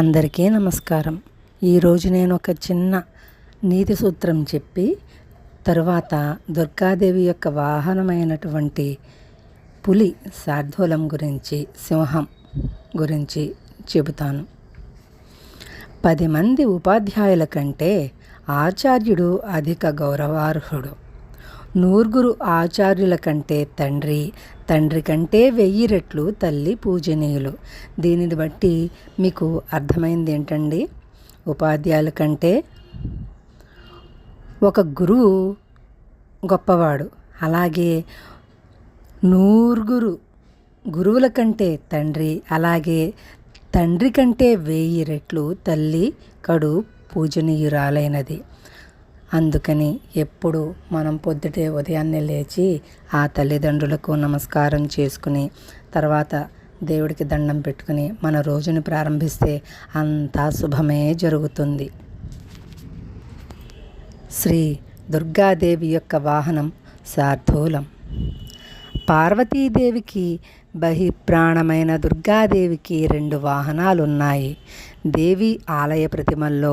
అందరికీ నమస్కారం. ఈరోజు నేను ఒక చిన్న నీతి సూత్రం చెప్పి తరువాత దుర్గాదేవి యొక్క వాహనమైనటువంటి పులి శార్దూలం గురించి, సింహం గురించి చెబుతాను. 10 మంది ఉపాధ్యాయుల కంటే ఆచార్యుడు అధిక గౌరవార్హుడు. 100 ఆచార్యుల కంటే తండ్రి కంటే 1000 రెట్లు తల్లి పూజనీయులు. దీనిని బట్టి మీకు అర్థమైంది ఏంటండి? ఉపాధ్యాయుల కంటే ఒక గురువు గొప్పవాడు. అలాగే 100 గురువుల కంటే తండ్రి, అలాగే తండ్రి కంటే 1000 రెట్లు తల్లి కడు పూజనీయురాలైనది. అందుకని ఎప్పుడు మనం పొద్దుటే ఉదయాన్నే లేచి ఆ తల్లిదండ్రులకు నమస్కారం చేసుకుని తర్వాత దేవుడికి దండం పెట్టుకుని మన రోజుని ప్రారంభిస్తే అంతా శుభమే జరుగుతుంది. శ్రీ దుర్గాదేవి యొక్క వాహనం శార్దూలం. పార్వతీదేవికి బహిప్రాణమైన దుర్గాదేవికి 2 వాహనాలున్నాయి. దేవి ఆలయ ప్రతిమల్లో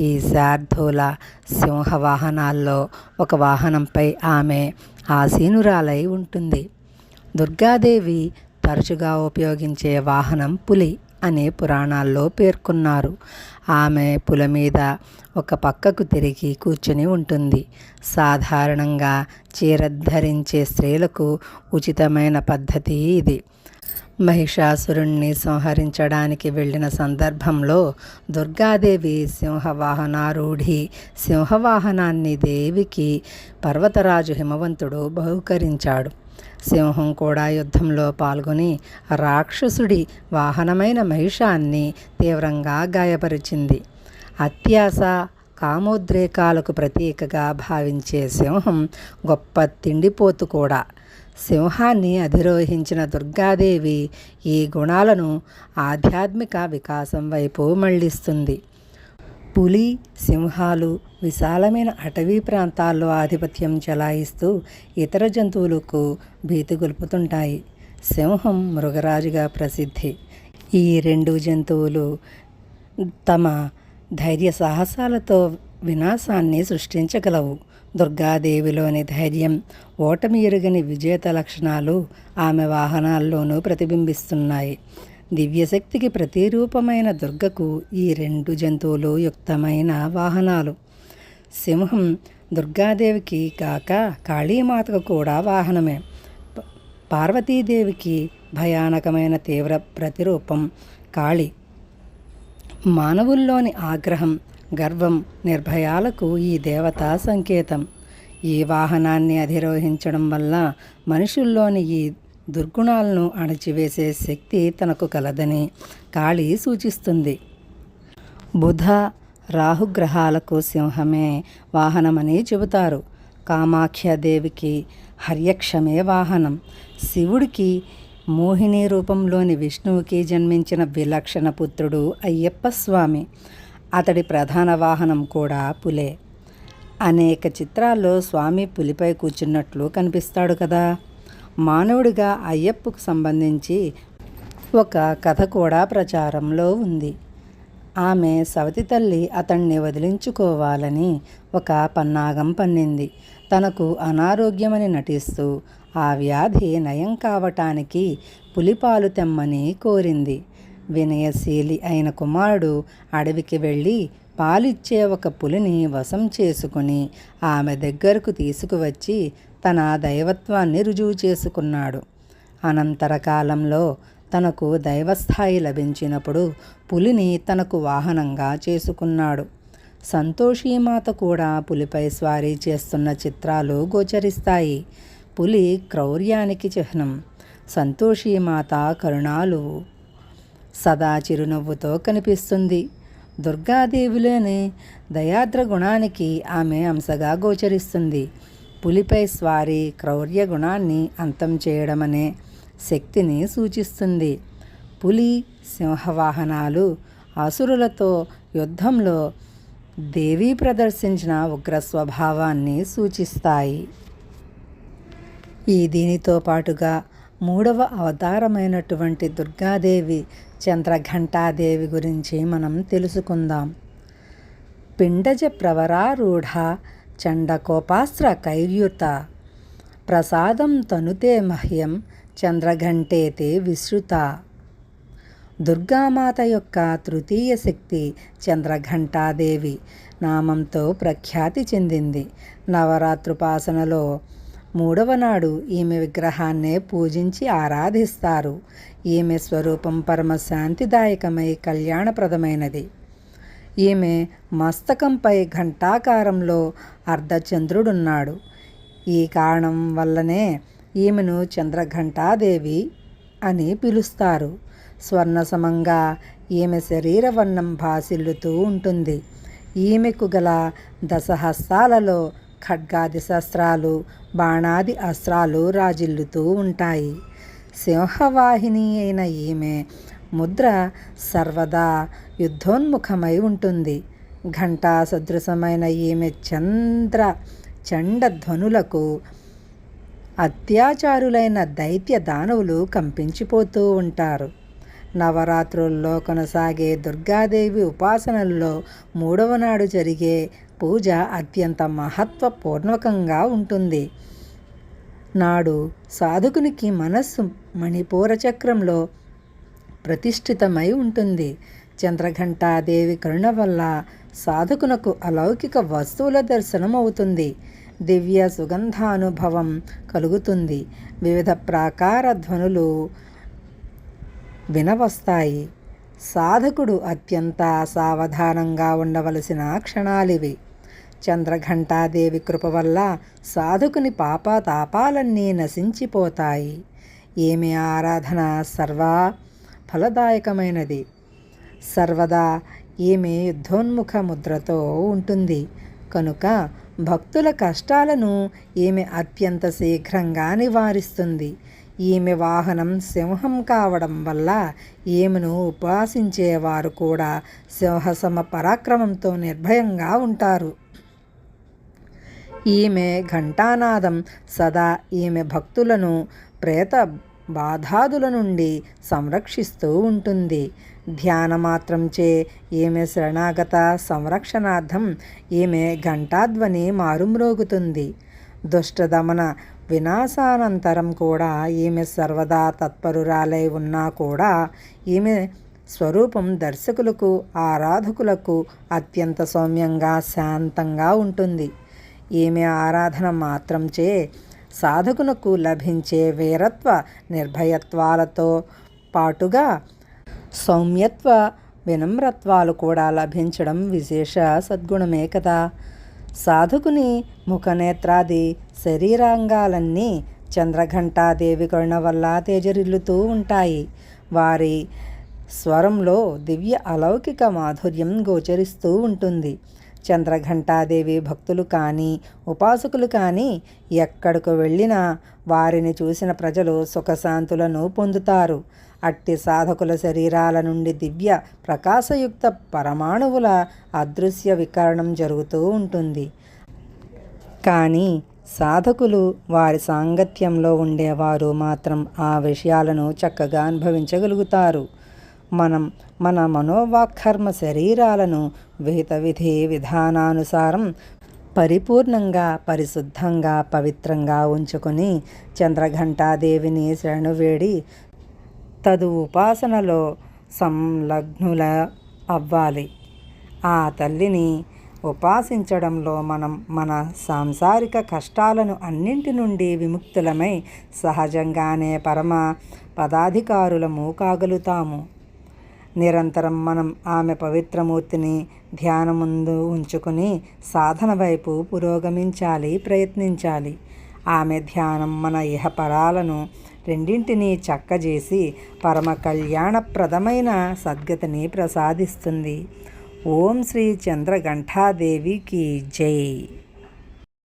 ఈ శార్దూల, సింహ వాహనాల్లో ఒక వాహనంపై ఆమె ఆసీనురాలై ఉంటుంది. దుర్గాదేవి తరచుగా ఉపయోగించే వాహనం పులి అనే పురాణాల్లో పేర్కొన్నారు. ఆమె పుల మీద ఒక పక్కకు తిరిగి కూర్చుని ఉంటుంది. సాధారణంగా చీర ధరించే స్త్రీలకు ఉచితమైన పద్ధతి ఇది. మహిషాసురుణ్ణి సంహరించడానికి వెళ్ళిన సందర్భంలో దుర్గాదేవి సింహవాహనారూఢి. సింహవాహనాన్ని దేవికి పర్వతరాజు హిమవంతుడు బహుకరించాడు. సింహం కూడా యుద్ధంలో పాల్గొని రాక్షసుడి వాహనమైన మహిషాన్ని తీవ్రంగా గాయపరిచింది. అత్యాశ, కామోద్రేకాలకు ప్రతీకగా భావించే సింహం గొప్ప తిండిపోతు కూడా. సింహాన్ని అధిరోహించిన దుర్గాదేవి ఈ గుణాలను ఆధ్యాత్మిక వికాసం వైపు మళ్లిస్తుంది. పులి, సింహాలు విశాలమైన అటవీ ప్రాంతాల్లో ఆధిపత్యం చెలాయిస్తూ ఇతర జంతువులకు భీతి గొల్పుతుంటాయి. సింహం మృగరాజుగా ప్రసిద్ధి. ఈ 2 జంతువులు తమ ధైర్య సాహసాలతో వినాశాన్ని సృష్టించగలవు. దుర్గాదేవిలోని ధైర్యం, ఓటమి ఎరుగని విజేత లక్షణాలు ఆమె వాహనాల్లోనూ ప్రతిబింబిస్తున్నాయి. దివ్యశక్తికి ప్రతిరూపమైన దుర్గకు ఈ 2 జంతువులు యుక్తమైన వాహనాలు. సింహం దుర్గాదేవికి కాక కాళీమాతకు కూడా వాహనమే. పార్వతీదేవికి భయానకమైన తీవ్ర ప్రతిరూపం కాళి. మానవుల్లోని ఆగ్రహం, గర్వం, నిర్భయాలకు ఈ దేవత సంకేతం. ఈ వాహనాన్ని అధిరోహించడం వల్ల మనుషుల్లోని ఈ దుర్గుణాలను అణచివేసే శక్తి తనకు కలదని కాళి సూచిస్తుంది. బుధ, రాహుగ్రహాలకు సింహమే వాహనమని చెబుతారు. కామాఖ్యాదేవికి హర్యక్షమే వాహనం. శివుడికి మోహిని రూపంలోని విష్ణువుకి జన్మించిన విలక్షణ పుత్రుడు అయ్యప్ప స్వామి. అతడి ప్రధాన వాహనం కూడా పులే. అనేక చిత్రాల్లో స్వామి పులిపై కూర్చున్నట్లు కనిపిస్తాడు కదా. మానవుడిగా అయ్యప్పకు సంబంధించి ఒక కథ కూడా ప్రచారంలో ఉంది. ఆమె సవతి తల్లి అతన్ని వదిలించుకోవాలని ఒక పన్నాగం పన్నింది. తనకు అనారోగ్యమని నటిస్తూ ఆ వ్యాధి నయం కావటానికి పులిపాలు తెమ్మని కోరింది. వినయశీలి అయిన కుమారుడు అడవికి వెళ్ళి పాలిచ్చే ఒక పులిని వశం చేసుకుని ఆమె దగ్గరకు తీసుకువచ్చి తన దైవత్వాన్ని రుజువు చేసుకున్నాడు. అనంతర కాలంలో తనకు దైవస్థాయి లభించినప్పుడు పులిని తనకు వాహనంగా చేసుకున్నాడు. సంతోషీమాత కూడా పులిపై స్వారీ చేస్తున్న చిత్రాలు గోచరిస్తాయి. పులి క్రౌర్యానికి చిహ్నం. సంతోషీమాత కరుణాలు సదా చిరునవ్వుతో కనిపిస్తుంది. దుర్గాదేవిలోని దయాద్ర గుణానికి ఆమె అంశగా గోచరిస్తుంది. పులిపై స్వారీ క్రౌర్య గుణాన్ని అంతం చేయడమనే శక్తిని సూచిస్తుంది. పులి, సింహవాహనాలు అసురులతో యుద్ధంలో దేవి ప్రదర్శించిన ఉగ్ర స్వభావాన్ని సూచిస్తాయి. దీనితో పాటుగా మూడవ అవతారమైనటువంటి దుర్గాదేవి చంద్రఘంటాదేవి గురించి మనం తెలుసుకుందాం. పిండజ ప్రవరారూఢ చండకోపాస్త్ర కైర్యుత ప్రసాదం తనుతే మహ్యం చంద్రఘంటేతే విశ్రుత. దుర్గామాత యొక్క తృతీయ శక్తి చంద్రఘంటాదేవి నామంతో ప్రఖ్యాతి చెందింది. నవరాత్రుపాసనలో మూడవ నాడు ఈమె విగ్రహాన్నే పూజించి ఆరాధిస్తారు. ఈమె స్వరూపం పరమశాంతిదాయకమై కళ్యాణప్రదమైనది. ఈమె మస్తకంపై ఘంటాకారంలో అర్ధచంద్రుడున్నాడు. ఈ కారణం వల్లనే ఈమెను చంద్రఘంటాదేవి అని పిలుస్తారు. స్వర్ణసమంగా ఈమె శరీరవర్ణం భాసిల్లుతూ ఉంటుంది. ఈమెకు గల దశహస్తాలలో ఖడ్గాది శస్త్రాలు, బాణాది అస్త్రాలు రాజిల్లుతూ ఉంటాయి. సింహవాహిని అయిన ఈమె ముద్ర సర్వదా యుద్ధోన్ముఖమై ఉంటుంది. ఘంటా సదృశమైన ఈమె చండధ్వనులకు అత్యాచారులైన దైత్య దానవులు కంపించిపోతూ ఉంటారు. నవరాత్రుల్లో కొనసాగే దుర్గాదేవి ఉపాసనల్లో మూడవ నాడు జరిగే పూజ అత్యంత మహత్వపూర్వకంగా ఉంటుంది. నాడు సాధకునికి మనస్సు మణిపూర చక్రంలో ప్రతిష్ఠితమై ఉంటుంది. చంద్రఘంటాదేవి కరుణ వల్ల సాధకునకు అలౌకిక వస్తువుల దర్శనం అవుతుంది. దివ్య సుగంధానుభవం కలుగుతుంది. వివిధ ప్రాకార ధ్వనులు వినవస్తాయి. సాధకుడు అత్యంత సావధానంగా ఉండవలసిన క్షణాలివి. చంద్రఘంటాదేవి కృప వల్ల సాధకుని పాపతాపాలన్నీ నశించిపోతాయి. ఈమె ఆరాధన సర్వా ఫలదాయకమైనది. సర్వదా ఈమె యుద్ధోన్ముఖ ముద్రతో ఉంటుంది కనుక భక్తుల కష్టాలను ఈమె అత్యంత శీఘ్రంగా నివారిస్తుంది. ఈమె వాహనం సింహం కావడం వల్ల ఈమెను ఉపాసించేవారు కూడా సింహసమ పరాక్రమంతో నిర్భయంగా ఉంటారు. ఈమె ఘంటానాదం సదా ఈమె భక్తులను ప్రేత బాధాదుల నుండి సంరక్షిస్తూ ఉంటుంది. ధ్యానమాత్రంచే ఈమె శరణాగత సంరక్షణార్థం ఈమె ఘంటాధ్వని మారుమ్రోగుతుంది. దుష్టదమన వినాశానంతరం కూడా ఈమె సర్వదా తత్పరురాలై ఉన్నా కూడా ఈమె స్వరూపం దర్శకులకు, ఆరాధకులకు అత్యంత సౌమ్యంగా, శాంతంగా ఉంటుంది. ఈమె ఆరాధన మాత్రంచే సాధకునకు లభించే వీరత్వ నిర్భయత్వాలతో పాటుగా సౌమ్యత్వ వినమ్రత్వాలు కూడా లభించడం విశేష సద్గుణమే కదా. సాధకుని ముఖనేత్రాది శరీరాంగాలన్నీ చంద్రఘంటాదేవి కరుణ వల్ల తేజరిల్లుతూ ఉంటాయి. వారి స్వరంలో దివ్య అలౌకిక మాధుర్యం గోచరిస్తూ ఉంటుంది. చంద్రఘంటాదేవి భక్తులు కానీ, ఉపాసకులు కానీ ఎక్కడికి వెళ్ళినా వారిని చూసిన ప్రజలు సుఖశాంతులను పొందుతారు. అట్టి సాధకుల శరీరాల నుండి దివ్య ప్రకాశయుక్త పరమాణువుల అదృశ్య వికరణం జరుగుతూ ఉంటుంది. కానీ సాధకులు, వారి సాంగత్యంలో ఉండేవారు మాత్రం ఆ విషయాలను చక్కగా అనుభవించగలుగుతారు. మనం మన మనోవాక్కర్మ శరీరాలను విహిత విధి విధానానుసారం పరిపూర్ణంగా, పరిశుద్ధంగా, పవిత్రంగా ఉంచుకొని చంద్రఘంటాదేవిని శరణు వేడి తదు ఉపాసనలో సంలగ్నుల అవ్వాలి. ఆ తల్లిని ఉపాసించడంలో మనం మన సాంసారిక కష్టాలను అన్నింటి నుండి విముక్తులమై సహజంగానే పరమ పదాధికారులము కాగలుగుతాము. నిరంతరం మనం ఆమె పవిత్రమూర్తిని ధ్యానముందు ఉంచుకుని సాధన వైపు పురోగమించాలి, ప్రయత్నించాలి. ఆమె ధ్యానం మన ఇహపరాలను రెండింటినీ చక్కజేసి పరమ కళ్యాణప్రదమైన సద్గతిని ప్రసాదిస్తుంది. ఓం శ్రీ చంద్రఘంటాదేవికి జై.